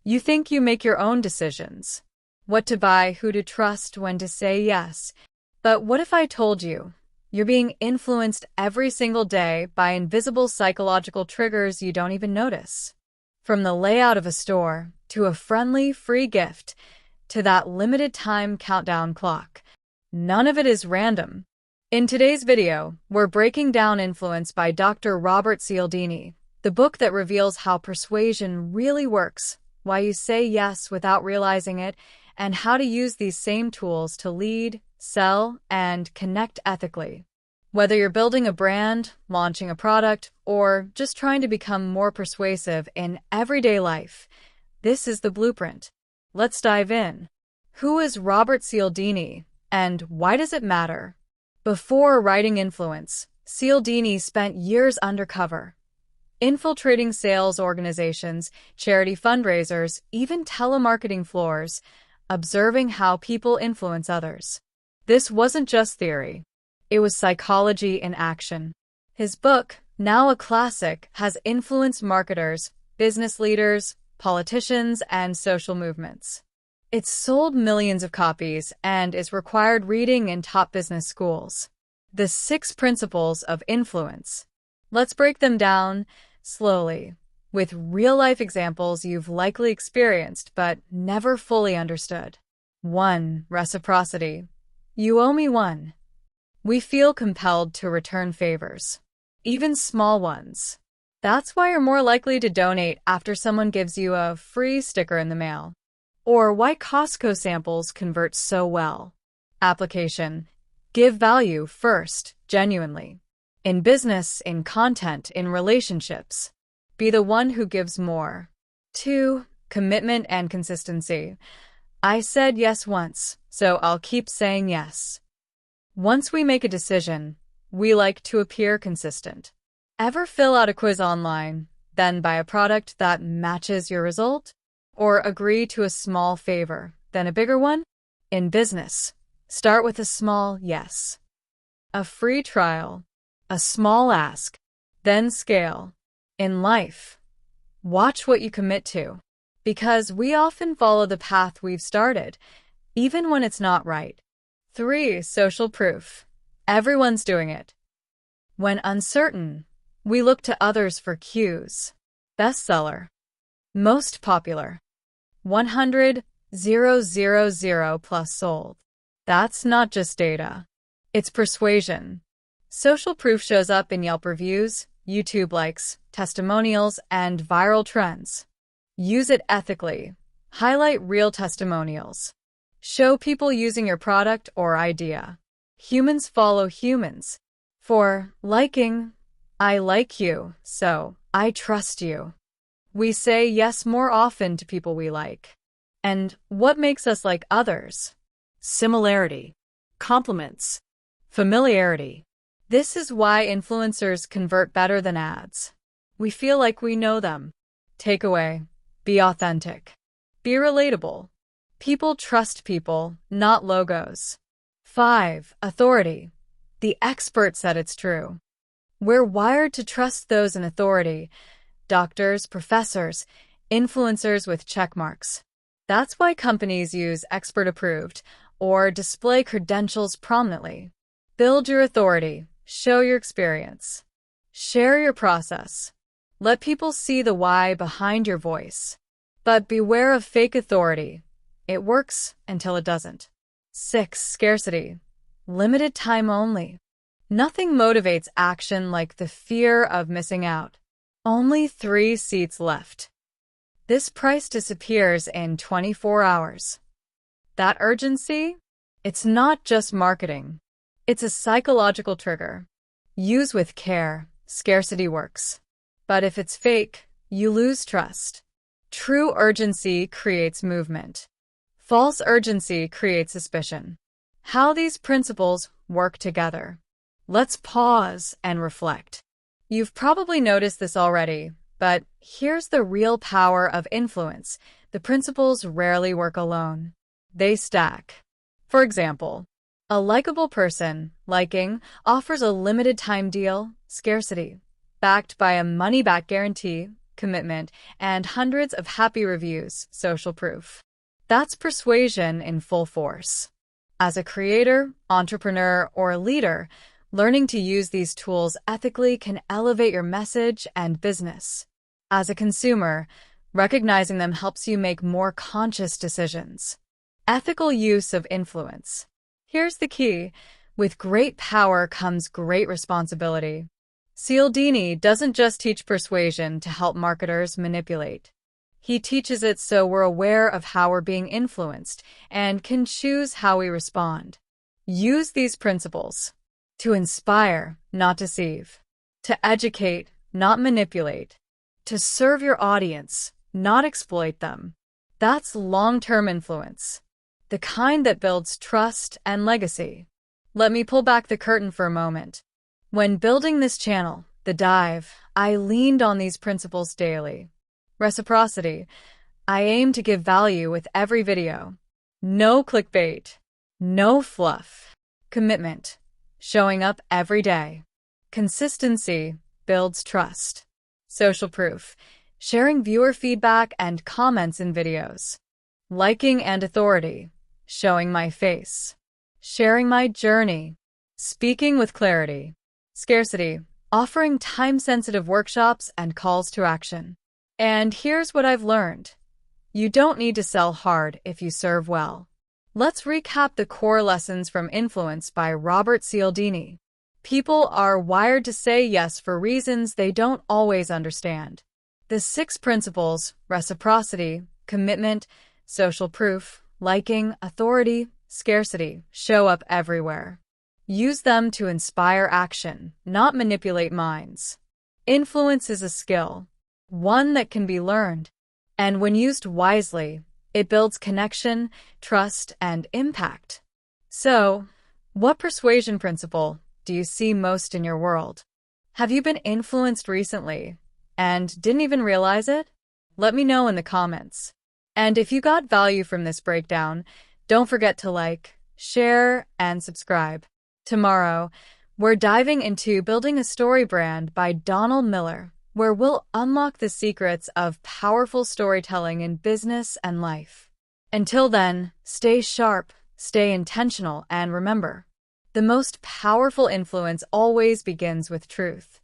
You think you make your own decisions. What to buy, who to trust, when to say yes. But what if I told you you're being influenced every single day by invisible psychological triggers you don't even notice? From the layout of a store, to a friendly, free gift, to that limited time countdown clock. None of it is random. In today's video, we're breaking down Influence by Dr. Robert Cialdini, the book that reveals how persuasion really works, why you say yes without realizing it, and how to use these same tools to lead, sell, and connect ethically. Whether you're building a brand, launching a product, or just trying to become more persuasive in everyday life, this is the blueprint. Let's dive in. Who is Robert Cialdini, and why does it matter? Before writing Influence, Cialdini spent years undercover, infiltrating sales organizations, charity fundraisers, even telemarketing floors, observing how people influence others. This wasn't just theory. It was psychology in action. His book, now a classic, has influenced marketers, business leaders, politicians, and social movements. It's sold millions of copies and is required reading in top business schools. The 6 principles of influence. Let's break them down slowly, with real-life examples you've likely experienced but never fully understood. 1. Reciprocity. You owe me one. We feel compelled to return favors, even small ones. That's why you're more likely to donate after someone gives you a free sticker in the mail. Or why Costco samples convert so well. Application. Give value first, genuinely. In business, in content, in relationships. Be the one who gives more. 2. Commitment and consistency. I said yes once, so I'll keep saying yes. Once we make a decision, we like to appear consistent. Ever fill out a quiz online, then buy a product that matches your result? Or agree to a small favor, then a bigger one? In business, start with a small yes. A free trial, a small ask, then scale. In life, watch what you commit to, because we often follow the path we've started, even when it's not right. 3. Social proof. Everyone's doing it. When uncertain, we look to others for cues. Bestseller. Most popular. 100,000 plus sold. That's not just data. It's persuasion. Social proof shows up in Yelp reviews, YouTube likes, testimonials, and viral trends. Use it ethically. Highlight real testimonials. Show people using your product or idea. Humans follow humans. For liking, I like you, so I trust you. We say yes more often to people we like. And what makes us like others? Similarity, compliments, familiarity. This is why influencers convert better than ads. We feel like we know them. Takeaway: be authentic. Be relatable. People trust people, not logos. 5. Authority. The expert said it's true. We're wired to trust those in authority. Doctors, professors, influencers with check marks. That's why companies use expert approved or display credentials prominently. Build your authority. Show your experience. Share your process. Let people see the why behind your voice. But beware of fake authority. It works until it doesn't. 6. Scarcity. Limited time only. Nothing motivates action like the fear of missing out. Only 3 seats left. This price disappears in 24 hours. That urgency? It's not just marketing. It's a psychological trigger. Use with care. Scarcity works. But if it's fake, you lose trust. True urgency creates movement. False urgency creates suspicion. How these principles work together. Let's pause and reflect. You've probably noticed this already, but here's the real power of influence. The principles rarely work alone. They stack. For example, a likable person, liking, offers a limited time deal, scarcity. Backed by a money-back guarantee, commitment, and hundreds of happy reviews, social proof. That's persuasion in full force. As a creator, entrepreneur, or leader, learning to use these tools ethically can elevate your message and business. As a consumer, recognizing them helps you make more conscious decisions. Ethical use of influence. Here's the key. With great power comes great responsibility. Cialdini doesn't just teach persuasion to help marketers manipulate. He teaches it so we're aware of how we're being influenced and can choose how we respond. Use these principles to inspire, not deceive, to educate, not manipulate, to serve your audience, not exploit them. That's long-term influence, the kind that builds trust and legacy. Let me pull back the curtain for a moment. When building this channel, The Dive, I leaned on these principles daily. Reciprocity. I aim to give value with every video. No clickbait. No fluff. Commitment. Showing up every day. Consistency builds trust. Social proof. Sharing viewer feedback and comments in videos. Liking and authority. Showing my face. Sharing my journey. Speaking with clarity. Scarcity. Offering time-sensitive workshops and calls to action. And here's what I've learned. You don't need to sell hard if you serve well. Let's recap the core lessons from Influence by Robert Cialdini. People are wired to say yes for reasons they don't always understand. The 6 principles, reciprocity, commitment, social proof, liking, authority, scarcity, show up everywhere. Use them to inspire action, not manipulate minds. Influence is a skill, one that can be learned, and when used wisely, it builds connection, trust, and impact. So, what persuasion principle do you see most in your world? Have you been influenced recently and didn't even realize it? Let me know in the comments. And if you got value from this breakdown, don't forget to like, share, and subscribe. Tomorrow, we're diving into Building a Story Brand by Donald Miller, where we'll unlock the secrets of powerful storytelling in business and life. Until then, stay sharp, stay intentional, and remember, the most powerful influence always begins with truth.